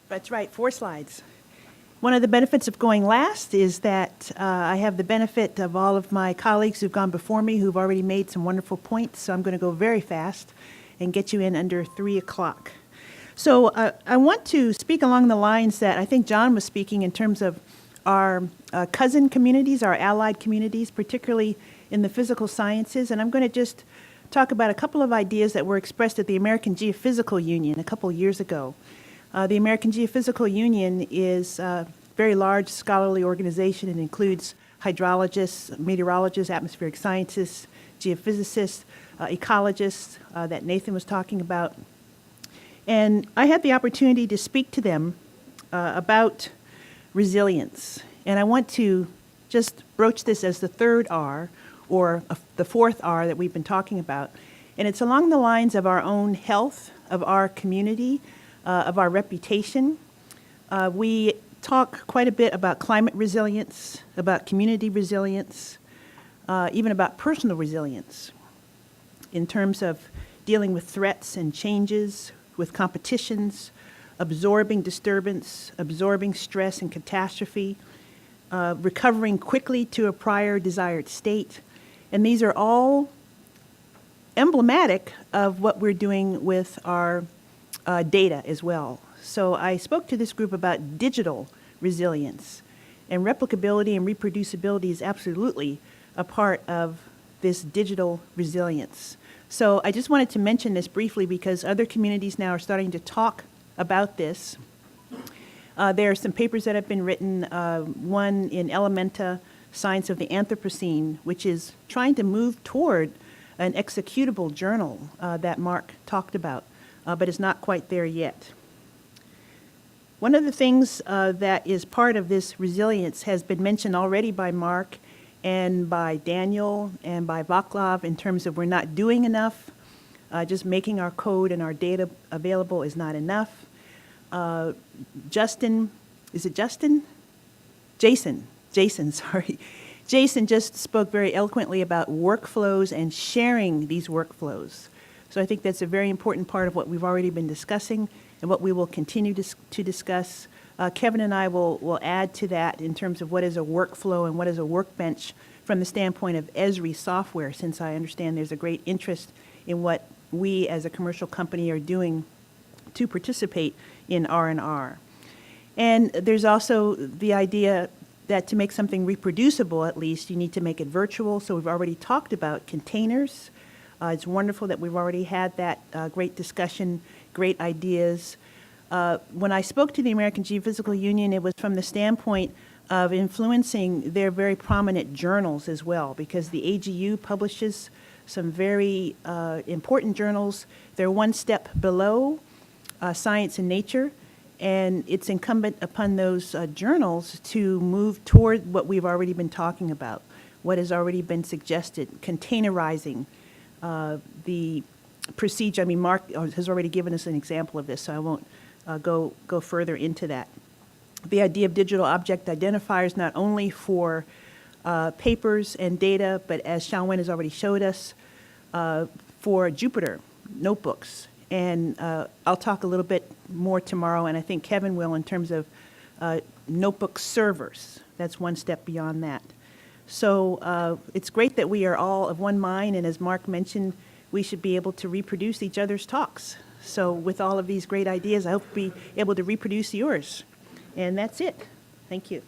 That's right, 4 slides. One of the benefits of going last is that I have the benefit of all of my colleagues who've gone before me who've already made some wonderful points, so I'm going to go very fast and get you in under 3 o'clock. So I want to speak along the lines that I think John was speaking in terms of our cousin communities, our allied communities, particularly in the physical sciences, and I'm going to just talk about a couple of ideas that were expressed at the American Geophysical Union a couple years ago. The American Geophysical Union is a very large scholarly organization. It includes hydrologists, meteorologists, atmospheric scientists, geophysicists, ecologists that Nathan was talking about. And I had the opportunity to speak to them about resilience. And I want to just broach this as the 3rd R, or the 4th R that we've been talking about. And it's along the lines of our own health, of our community, of our reputation. We talk quite a bit about climate resilience, about community resilience, even about personal resilience in terms of dealing with threats and changes, with competitions, absorbing disturbance, absorbing stress and catastrophe, recovering quickly to a prior desired state. And these are all emblematic of what we're doing with our data as well. So I spoke to this group about digital resilience, and replicability and reproducibility is absolutely a part of this digital resilience. So I just wanted to mention this briefly because other communities now are starting to talk about this. There are some papers that have been written, one in Elementa, Science of the Anthropocene, which is trying to move toward an executable journal that Mark talked about, but is not quite there yet. One of the things that is part of this resilience has been mentioned already by Mark and by Daniel and by Vaclav in terms of we're not doing enough. Just making our code and our data available is not enough. Justin, is it Justin? Jason, sorry. Jason just spoke very eloquently about workflows and sharing these workflows. So I think that's a very important part of what we've already been discussing and what we will continue to discuss. Kevin and I will add to that in terms of what is a workflow and what is a workbench from the standpoint of Esri software, since I understand there's a great interest in what we as a commercial company are doing to participate in R&R. And there's also the idea that to make something reproducible, at least, you need to make it virtual. So we've already talked about containers. It's wonderful that we've already had that great discussion, great ideas. When I spoke to the American Geophysical Union, it was from the standpoint of influencing their very prominent journals as well, because the AGU publishes some very important journals. They're one step below Science and Nature, and it's incumbent upon those journals to move toward what we've already been talking about, what has already been suggested, containerizing the procedure. I mean, Mark has already given us an example of this, so I won't go further into that. The idea of digital object identifiers, not only for papers and data, but as Xiaowen has already showed us, for Jupyter notebooks. And I'll talk a little bit more tomorrow, and I think Kevin will, in terms of notebook servers. That's one step beyond that. So it's great that we are all of one mind, and as Mark mentioned, we should be able to reproduce each other's talks. So with all of these great ideas, I hope to be able to reproduce yours. And that's it. Thank you.